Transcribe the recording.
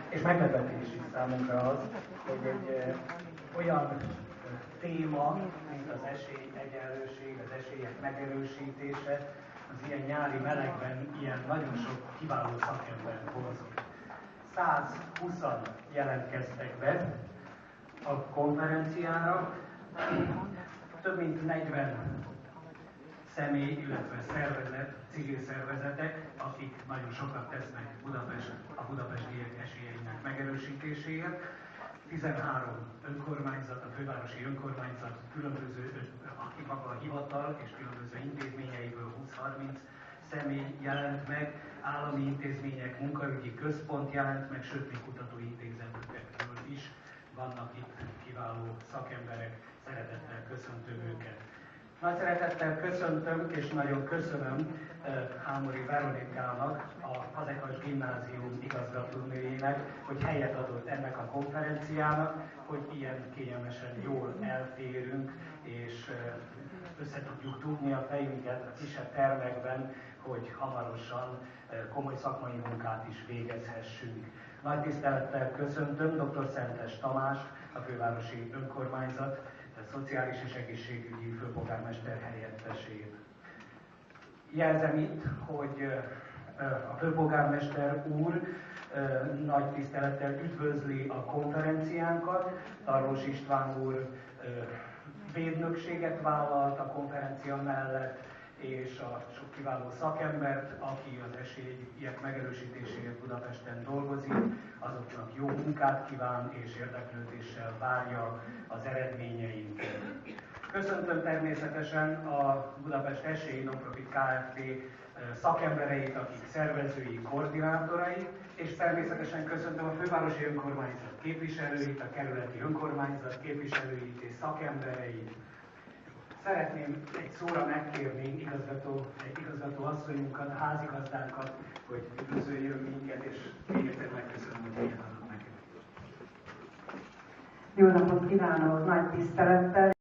és meglepetés is számunkra az, hogy egy olyan téma, mint az esélyegyenlőség, az esélyek megerősítése, az ilyen nyári melegben ilyen nagyon sok kiváló szakembert hozott. 120-an jelentkeztek be a konferenciára, több mint 40 személy, illetve szervezet, civil szervezetek, akik nagyon sokat tesznek a budapestiek esélyeinek megerősítéséért. 13 önkormányzat, a fővárosi önkormányzat, különböző a hivatal és különböző intézményeiből 20-30 személy jelent meg, állami intézmények, munkaügyi központ jelent meg, sőt, még kutatóintézetekről is vannak itt kiváló szakemberek, szeretettel köszöntöm őket. Nagy szeretettel köszöntöm, és nagyon köszönöm Hámori Veronikának, a Fazekas Gimnázium igazgatónőjének, hogy helyet adott ennek a konferenciának, hogy ilyen kényelmesen jól elférünk, és össze tudjuk dugni a fejünket a kisebb termekben, hogy hamarosan komoly szakmai munkát is végezhessünk. Nagy tisztelettel köszöntöm dr. Szentes Tamás, a fővárosi önkormányzat szociális és egészségügyi főpolgármester helyettesét. Jelzem itt, hogy a főpolgármester úr nagy tisztelettel üdvözli a konferenciánkat. Tarlós István úr védnökséget vállalt a konferencia mellett, és a sok kiváló szakembert, aki az esélyek megerősítéséért Budapesten dolgozik, azoknak jó munkát kíván és érdeklődéssel várja az eredményeinket. Köszöntöm természetesen a Budapest Esély Non-Profit Kft. Szakembereit, akik szervezői, koordinátorai, és természetesen köszöntöm a fővárosi önkormányzat képviselőit, a kerületi önkormányzat képviselőit és szakembereit. Szeretném egy szóra megkérni igazgató asszonyunkat, a házigazdánkat, hogy üdvözöljön minket, és még egyszer megköszönöm, hogy helyet adott nekünk. Jó napot kívánok, nagy tisztelettel!